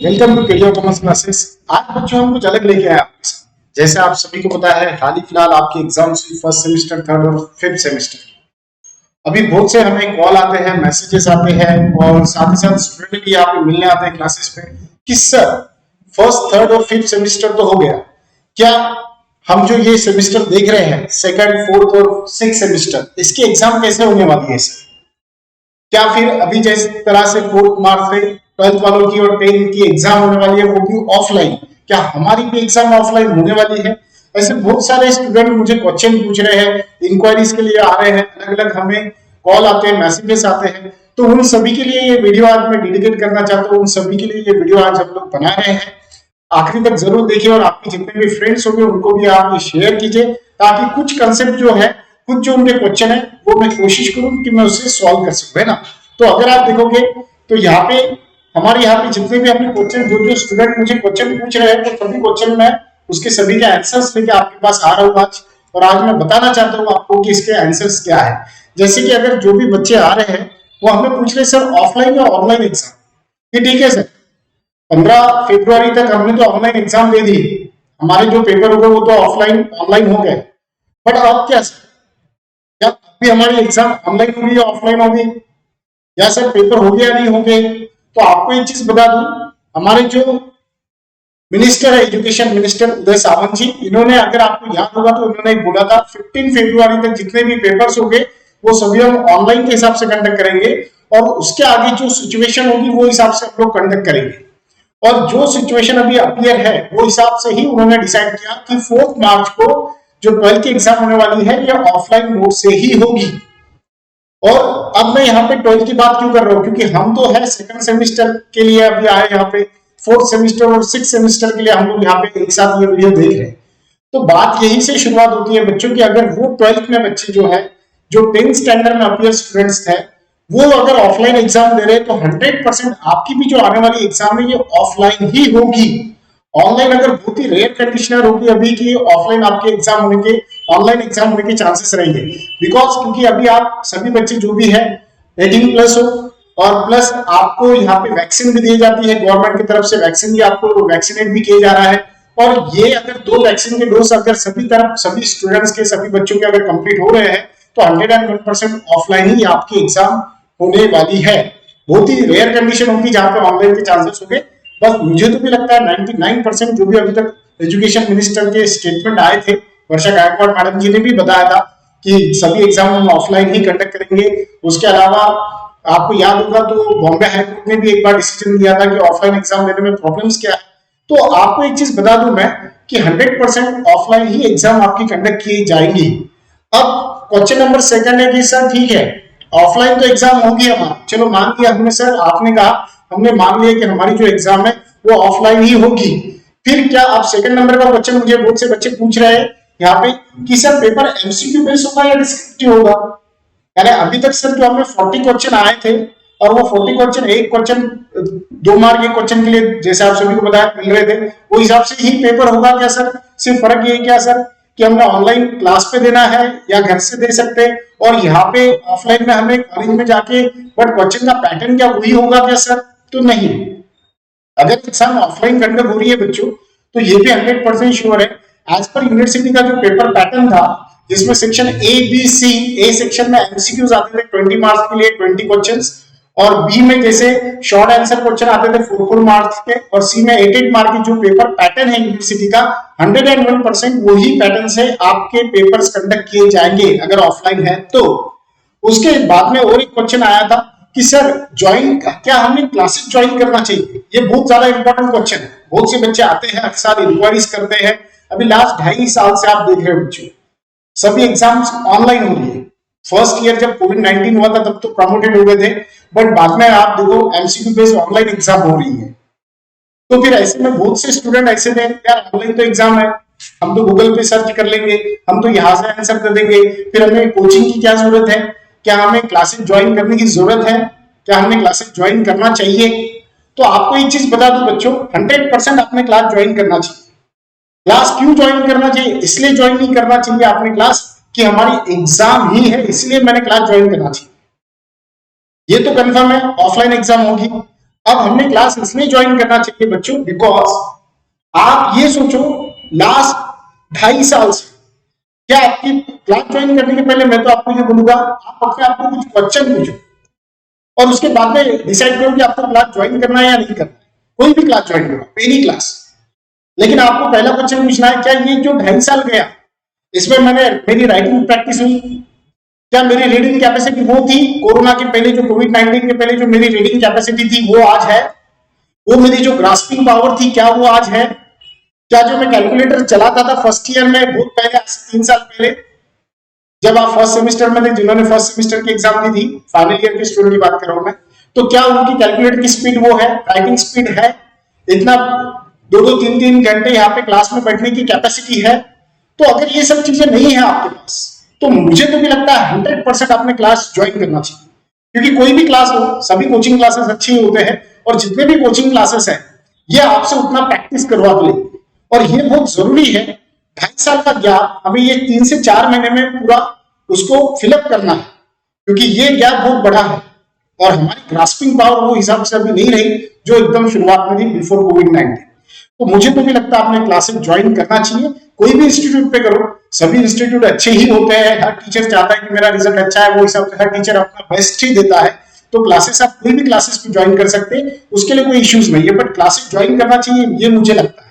Welcome to career commerce classes. आज बच्चों हम कुछ अलग लेके आए आपके साथ। जैसे आप सभी को पता है, हाल ही फिलहाल आपके एग्जाम्स हुई फर्स्ट सेमेस्टर, थर्ड और फिफ्थ सेमेस्टर। अभी बहुत से हमें कॉल आते हैं, मैसेजेस आते हैं और साथ ही साथ स्टूडेंट भी यहाँ पे मिलने आते हैं क्लासेस पे कि सर फर्स्ट, थर्ड और फिफ्थ सेमेस्टर तो हो गया, क्या हम जो ये सेमेस्टर देख रहे हैं सेकंड, फोर्थ और सिक्स सेमेस्टर, इसके एग्जाम कैसे होने वाली है सर? क्या फिर अभी जिस तरह से 4 मार्च से ट्वेल्थ वालों की और 10th की एग्जाम होने वाली है वो भी ऑफलाइन, क्या हमारी भी एग्जाम ऑफलाइन होने वाली है? ऐसे बहुत सारे स्टूडेंट मुझे क्वेश्चन पूछ रहे हैं, इंक्वायरीज के लिए आ रहे हैं, अलग अलग हमें कॉल आते हैं, मैसेजेस आते हैं। तो उन सभी के लिए ये वीडियो आज मैं डेडिकेट करना चाहता हूँ। उन सभी के लिए ये वीडियो आज हम लोग बना रहे हैं। आखिरी तक जरूर देखिए और आपके जितने भी फ्रेंड्स होंगे उनको भी आप ये शेयर कीजिए, ताकि कुछ कंसेप्ट जो है, कुछ जो उनके क्वेश्चन है वो मैं कोशिश करूं कि मैं उसे सॉल्व कर सकूं, है ना। तो अगर आप देखोगे तो यहाँ पे हमारे यहाँ पे जितने भी अपने क्वेश्चन, जो स्टूडेंट मुझे क्वेश्चन पूछ रहे हैं, तो सभी क्वेश्चन में उसके सभी के आंसर्स लेके आपके पास आ रहा हूँ आज। और आज मैं बताना चाहता हूँ आपको कि इसके आंसर्स क्या है। जैसे कि अगर जो भी बच्चे आ रहे हैं वो हमें पूछ रहे सर ऑफलाइन या ऑनलाइन एग्जाम, ये ठीक है सर। 15 फरवरी तक हमने तो ऑनलाइन एग्जाम दे दिए, हमारे जो पेपर हो गए वो तो ऑफलाइन ऑनलाइन हो गए। बट अब क्या सर, क्या अभी हमारी एग्जाम ऑनलाइन होगी या ऑफलाइन होगी, या सर पेपर हो गया नहीं हो गए? तो आपको एक चीज बता दूं, हमारे जो मिनिस्टर है, एजुकेशन मिनिस्टर उदय सामंत जी, इन्होंने, अगर आपको याद होगा तो इन्होंने बोला था 15 फरवरी तक जितने भी पेपर्स होंगे वो सभी हम ऑनलाइन के हिसाब से कंडक्ट करेंगे, और उसके आगे जो सिचुएशन होगी वो हिसाब से हम लोग कंडक्ट करेंगे। और जो सिचुएशन अभी अपियर है वो हिसाब से ही उन्होंने डिसाइड किया कि 4 मार्च को जो 12th की एग्जाम होने वाली है ये ऑफलाइन मोड से ही होगी। और अब मैं यहाँ पे 12th की बात क्यों कर रहा हूँ, क्योंकि हम तो है सेकंड सेमेस्टर के लिए अभी आए यहाँ पे, फोर्थ सेमेस्टर और सिक्स सेमेस्टर के लिए हम लोग यहाँ पे एक साथ ये वीडियो देख रहे हैं। तो बात यहीं से शुरुआत होती है बच्चों की, अगर वो 12th में बच्चे जो है, जो 10th स्टैंडर्ड में अपियर स्टूडेंट्स थे, वो अगर ऑफलाइन एग्जाम दे रहे हैं तो 100% आपकी भी जो आने वाली एग्जाम है ये ऑफलाइन ही होगी। ऑनलाइन अगर बहुत ही रेयर कंडीशन होगी अभी की ऑफलाइन आपके एग्जाम होने के, ऑनलाइन एग्जाम होने के चांसेस रहेंगे। बिकॉज क्योंकि अभी आप सभी बच्चे जो भी है 18+ हो, और प्लस आपको यहाँ पे वैक्सीन भी दी जाती है गवर्नमेंट की तरफ से, वैक्सीन भी आपको वैक्सीनेट भी किया जा रहा है। और ये अगर 2 वैक्सीन के डोज अगर सभी तरफ, सभी स्टूडेंट्स के, सभी बच्चों के अगर कंप्लीट हो रहे हैं तो 101% ऑफलाइन ही आपकी एग्जाम होने वाली है। बहुत ही रेयर कंडीशन होगी जहां पे ऑनलाइन के चांसेस होंगे। बस मुझे तो भी लगता है 99% जो भी अभी तक एजुकेशन मिनिस्टर के स्टेटमेंट आए थे, वर्षा गायकवाड़ मैडम जी ने भी बताया था कि सभी एग्जाम हम ऑफलाइन ही कंडक्ट करेंगे। उसके अलावा आपको याद होगा तो बॉम्बे हाईकोर्ट ने भी एक बार डिसीजन दिया था कि ऑफलाइन एग्जाम लेने में प्रॉब्लम्स क्या है। तो आपको एक चीज बता दूं मैं कि 100% ऑफलाइन ही एग्जाम आपकी कंडक्ट की जाएंगी। अब क्वेश्चन नंबर सेकंड है कि सर ठीक है, ऑफलाइन तो एग्जाम होगी हमारा, चलो मान लिया हमने, सर आपने कहा, हमने मान लिया कि हमारी जो एग्जाम है वो ऑफलाइन ही होगी। फिर क्या? अब सेकंड नंबर का क्वेश्चन मुझे बहुत से बच्चे पूछ रहे हैं यहाँ पे कि सर पेपर एमसीक्यू बेस्ड होगा या डिस्क्रिप्टिव होगा? यानी अभी तक सर जो हमें 40 क्वेश्चन आए थे, और वो 40 क्वेश्चन, एक क्वेश्चन 2 मार्क के क्वेश्चन के लिए जैसे आप सभी को बताया मिल रहे थे, वो हिसाब से ही पेपर होगा क्या सर? सिर्फ फर्क ये क्या सर कि हमने ऑनलाइन क्लास पे देना है या घर से दे सकते हैं, और यहाँ पे ऑफलाइन में हमें कॉलेज में जाके, बट क्वेश्चन का पैटर्न क्या वही होगा क्या सर? तो नहीं। अगर एग्जाम ऑफलाइन कंडक्ट हो रही है बच्चों, तो ये भी 100% श्योर है, एज पर यूनिवर्सिटी का जो पेपर पैटर्न था, जिसमें section A B C, A section में एमसीक्यूज आते थे 20 मार्क्स के लिए 20 क्वेश्चंस, और बी में जैसे शॉर्ट आंसर क्वेश्चन आते थे 4 मार्क्स के, और सी में 8 मार्क्स की जो पेपर पैटर्न है यूनिवर्सिटी का, 101% वही पैटर्न से आपके पेपर्स कंडक्ट किए जाएंगे अगर ऑफलाइन है तो। उसके बाद में और एक क्वेश्चन आया था कि सर ज्वाइन, क्या हमें क्लासेस ज्वाइन करना चाहिए? ये बहुत ज्यादा इंपॉर्टेंट क्वेश्चन है। बहुत से बच्चे आते हैं, अक्सर इंक्वायरीज करते हैं। अभी लास्ट 2.5 साल से आप देख रहे हो बच्चों, सभी एग्जाम्स ऑनलाइन हो रही है। फर्स्ट ईयर जब कोविड-19 हुआ था तब तो प्रमोटेड हो गए थे, बट बाद में आप देखो एमसीक्यू बेस्ड ऑनलाइन एग्जाम हो रही है। तो फिर ऐसे में बहुत से स्टूडेंट ऐसे थे, यार ऑनलाइन तो एग्जाम है, हम तो गूगल पे सर्च कर लेंगे, हम तो यहाँ से आंसर कर देंगे, फिर हमें कोचिंग की क्या जरूरत है? क्या हमें क्लासेस ज्वाइन करने की जरूरत है? क्या हमें क्लासेस ज्वाइन करना चाहिए? तो आपको एक चीज बता दूं बच्चों, 100% आपने क्लास ज्वाइन करना चाहिए। क्लास क्यों ज्वाइन करना चाहिए? इसलिए ज्वाइन नहीं करना चाहिए आपने क्लास कि हमारी एग्जाम ही है इसलिए मैंने क्लास ज्वाइन करना चाहिए। ये तो कंफर्म है ऑफलाइन एग्जाम होगी। अब हमने क्लास इसलिए ज्वाइन करना चाहिए बच्चों, बिकॉज आप ये सोचो लास्ट 2.5 साल से क्या आपकी क्लास ज्वाइन करने के पहले मैं तो आपको ये बोलूंगा आप अपने आप को कुछ क्वेश्चन पूछो और उसके बाद में डिसाइड करो कि आपको क्लास ज्वाइन करना है या नहीं करना है। कोई भी क्लास ज्वाइन करो, एनी क्लास, लेकिन आपको पहला क्वेश्चन पूछना है क्या ये जो 2.5 साल गया इसमें मेरी राइटिंग प्रैक्टिस हुई, क्या मेरी रीडिंग कैपेसिटी वो थी कोरोना के पहले, जो कोविड-19 के पहले जो मेरी रीडिंग कैपेसिटी थी वो आज है, वो मेरी जो ग्रास्पिंग पावर थी क्या वो आज है, क्या जो मैं कैलकुलेटर चलाता था फर्स्ट ईयर में बहुत पहले, 3 साल पहले जब आप फर्स्ट सेमेस्टर में थे, जिन्होंने फर्स्ट सेमेस्टर की एग्जाम दी थी, फाइनल ईयर के स्टूडेंट की बात कर रहा हूं मैं, तो क्या उनकी कैलकुलेटर की स्पीड वो है, राइटिंग स्पीड है, इतना 2-2 3-3 घंटे यहाँ पे क्लास में बैठने की कैपेसिटी है। तो अगर ये सब चीजें नहीं है आपके पास तो मुझे तो भी लगता है 100% आपने क्लास ज्वाइन करना चाहिए, क्योंकि कोई भी क्लास हो, सभी कोचिंग क्लासेस अच्छे होते हैं और जितने भी कोचिंग क्लासेस हैं ये आपसे उतना प्रैक्टिस करवा के लेंगे और ये बहुत जरूरी है। 2.5 साल का गैप हमें ये 3 से 4 महीने में पूरा उसको फिलअप करना है, क्योंकि ये गैप बहुत बड़ा है और हमारी ग्रास्पिंग पावर वो हिसाब से अभी नहीं रही जो एकदम शुरुआत में थी बिफोर कोविड-19। तो मुझे तो भी लगता है आपने क्लासेस ज्वाइन करना चाहिए, कोई भी इंस्टीट्यूट पे करो, सभी इंस्टीट्यूट अच्छे ही होते हैं, हर टीचर चाहता है कि मेरा रिजल्ट अच्छा है, वो हिसाब से हर टीचर अपना बेस्ट ही देता है। तो क्लासेस आप कोई भी क्लासेस भी ज्वाइन कर सकते हैं, उसके लिए कोई इश्यूज नहीं है, बट क्लासेस ज्वाइन करना चाहिए ये मुझे लगता है।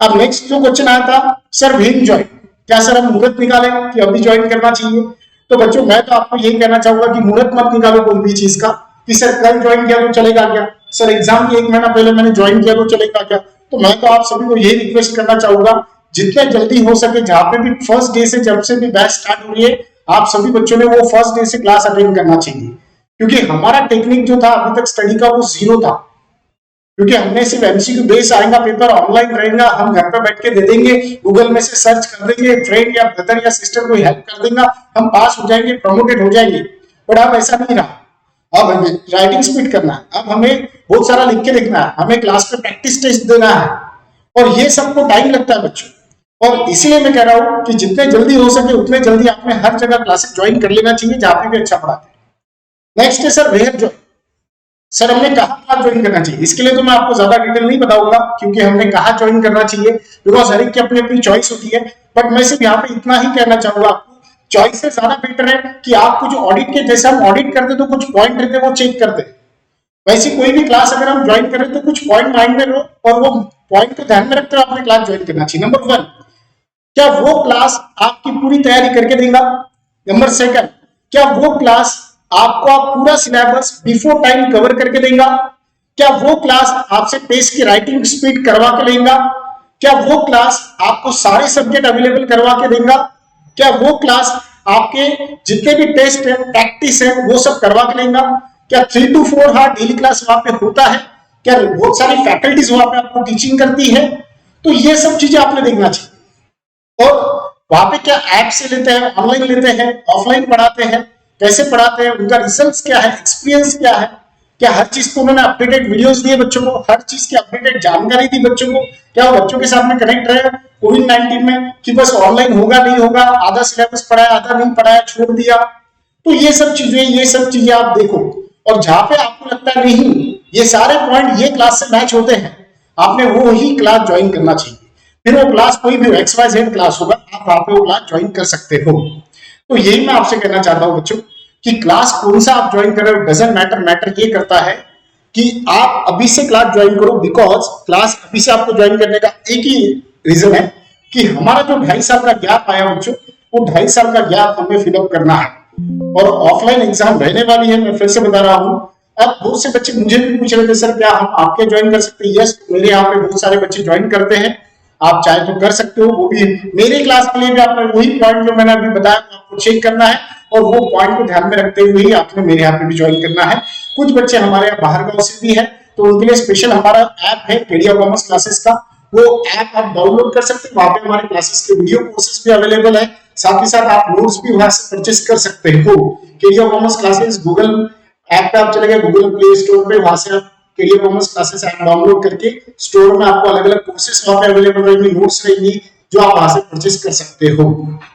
अब नेक्स्ट जो क्वेश्चन आया था सर व्हेन ज्वाइन, क्या सर हम मुहूर्त निकालें कि अभी ज्वाइन करना चाहिए? तो बच्चों मैं तो आपको यही कहना चाहूंगा कि मुहूर्त मत निकालो कोई भी चीज का कि सर कल ज्वाइन किया तो चलेगा क्या, सर एग्जाम के 1 महीना पहले मैंने ज्वाइन किया तो चलेगा क्या। तो मैं तो आप सभी को यही रिक्वेस्ट करना चाहूंगा जितने जल्दी हो सके, जहां पे भी फर्स्ट डे से जब से भी बैच स्टार्ट हो रही है, आप सभी बच्चों ने वो फर्स्ट डे से क्लास अटेंड करना चाहिए, क्योंकि हमारा टेक्निक जो था अभी तक स्टडी का वो 0 था, क्योंकि हमने सिर्फ एमसीक्यू बेस आएगा, पेपर ऑनलाइन रहेगा, हम घर पे बैठ के दे देंगे, गूगल में से सर्च कर देंगे, फ्रेंड या ब्रदर या सिस्टर को हेल्प कर देगा, हम पास हो जाएंगे, प्रमोटेड हो जाएंगे। बट अब ऐसा नहीं रहा, अब हमें राइटिंग स्पीड करना है, अब हमें बहुत सारा लिख के देखना है, हमें क्लास पे प्रैक्टिस टेस्ट देना है और ये सबको टाइम लगता है बच्चों। और इसलिए मैं कह रहा हूं कि जितने जल्दी हो सके उतने जल्दी आपने हर जगह क्लासेस ज्वाइन कर लेना चाहिए जहां पे भी अच्छा पढ़ाते हैं। नेक्स्ट है सर वेयर ज्वाइन, सर हमने कहा क्लास ज्वाइन करना चाहिए, इसके लिए तो मैं आपको ज्यादा डिटेल नहीं बताऊंगा क्योंकि हमने कहा ज्वाइन करना चाहिए, बिकॉज हर एक की अपनी अपनी चॉइस होती है। बट मैं सिर्फ यहाँ पे इतना ही कहना चाहूंगा आपको, चॉइस से ज्यादा बेटर है कि आप कुछ ऑडिट के जैसे हम ऑडिट करते तो कुछ पॉइंट रहते वो चेक करते, वैसे कोई भी क्लास अगर हम ज्वाइन करें तो कुछ पॉइंट माइंड में रहो और वो पॉइंट को ध्यान में रखते हुए आपने क्लास ज्वाइन करना चाहिए। नंबर 1, क्या वो क्लास आपकी पूरी तैयारी करके देगा? नंबर 2, क्या वो क्लास आपको पूरा सिलेबस बिफोर टाइम कवर करके देगा? क्या वो क्लास आपसे टेस्ट की राइटिंग स्पीड करवा के लेगा? क्या वो क्लास आपको सारे सब्जेक्ट अवेलेबल करवा के देगा? क्या वो क्लास आपके जितने भी टेस्ट है, प्रैक्टिस है, वो सब करवा के लेगा? क्या 3 to 4 हार्ड डेली क्लास वहां पे होता है? क्या बहुत सारी फैकल्टीज वहां पे आपको टीचिंग करती है? तो ये सब चीजें आपने देखना चाहिए। और वहां पे क्या ऐप से लेते हैं, ऑनलाइन लेते हैं, ऑफलाइन पढ़ाते हैं, कैसे पढ़ाते हैं, उनका रिजल्ट्स क्या है, एक्सपीरियंस क्या है, क्या हर चीज को उन्होंने अपडेटेड वीडियोस दिए बच्चों को, हर चीज की अपडेटेड जानकारी दी बच्चों को, क्या वो बच्चों के साथ में कनेक्ट रहे कोविड-19 में कि बस ऑनलाइन होगा नहीं होगा, आधा सिलेबस पढ़ाया आधा नहीं पढ़ाया छोड़ दिया। तो ये सब चीजें आप देखो और जहां पे आपको लगता है नहीं ये सारे पॉइंट ये क्लास से मैच होते हैं, आपने वो ही क्लास ज्वाइन करना चाहिए। फिर वो क्लास कोई भी XYZ क्लास होगा, आप वहां पे वो क्लास ज्वाइन कर सकते हो। तो यही मैं आपसे कहना चाहता हूं बच्चों कि क्लास कौन सा आप ज्वाइन कर रहे हो डजंट मैटर, मैटर ये करता है कि आप अभी से क्लास ज्वाइन करो, बिकॉज क्लास अभी से आपको ज्वाइन करने का एक ही रीजन है कि हमारा जो 2.5 साल का गैप आया बच्चों, वो 2.5 साल का गैप हमें फिलअप करना है और ऑफलाइन एग्जाम रहने वाली है। मैं फिर से बता रहा हूँ, अब बहुत से बच्चे मुझे भी पूछ रहे थे सर क्या हम आपके ज्वाइन कर सकते हैं? यस, मेरे यहाँ पे बहुत सारे बच्चे ज्वाइन करते हैं, आप चाहे तो कर सकते हो, वो भी मेरे क्लास के लिए भी आपने वही पॉइंट जो मैंने अभी बताया आपको चेक करना है और वो पॉइंट को ध्यान में रखते हुए ही आपने मेरे यहाँ पे भी ज्वाइन करना है। कुछ बच्चे हमारे यहाँ बाहर गांव से भी है तो उनके लिए स्पेशल हमारा ऐप है केडिया कॉमर्स क्लासेस का, वो ऐप आप डाउनलोड कर सकते हैं, वहां पे हमारे क्लासेस के वीडियो कोर्सेज भी अवेलेबल है, साथ ही साथ आप नोट्स भी वहां से परचेस कर सकते हो। Kedia commerce classes Google app पे आप चले गए, गूगल प्ले स्टोर पे, वहां से आप Kedia commerce classes app download करके स्टोर में आपको अलग अलग कोर्सेस वहां पे अवेलेबल रहेंगी, नोट्स रहेंगी जो आप वहां से परचेस कर सकते हो।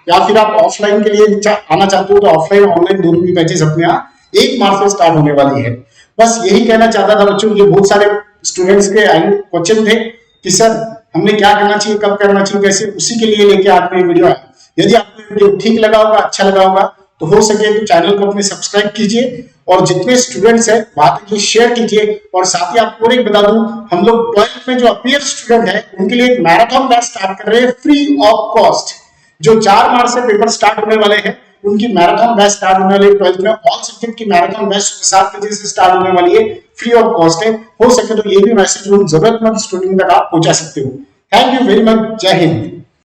या फिर आप ऑफलाइन के लिए आना चाहते हो तो ऑफलाइन ऑनलाइन दोनों भी बैचेस अपने यहाँ 1 मार्च से स्टार्ट होने वाली है। बस यही कहना चाहता था बच्चों। ये बहुत सारे स्टूडेंट्स के क्वेश्चन थे कि सर हमने क्या करना चाहिए, कब करना चाहिए, कैसे, उसी के लिए लेके आज मैं वीडियो आया। यदि आपको वीडियो ठीक लगा होगा, अच्छा लगा होगा, तो हो सके तो चैनल को अपने सब्सक्राइब कीजिए और जितने स्टूडेंट्स हैं बात की शेयर कीजिए। और साथ ही आपको एक बता दूं, हम लोग 12th में जो अपीयर स्टूडेंट है उनके लिए एक मैराथन बैच स्टार्ट कर रहे हैं फ्री ऑफ कॉस्ट। जो 4 मार्च से पेपर स्टार्ट होने वाले हैं उनकी मैराथन बैच स्टार्ट होने वाली है 12th में। ऑल सब्जेक्ट की मैराथन बैच 7 बजे से स्टार्ट होने वाली है, फ्री ऑफ कॉस्ट है। हो सके तो ये भी मैसेज उन जरूरतमंद स्टूडेंट तक आप पहुंचा सकते हो। Thank you very much. जय हिंद।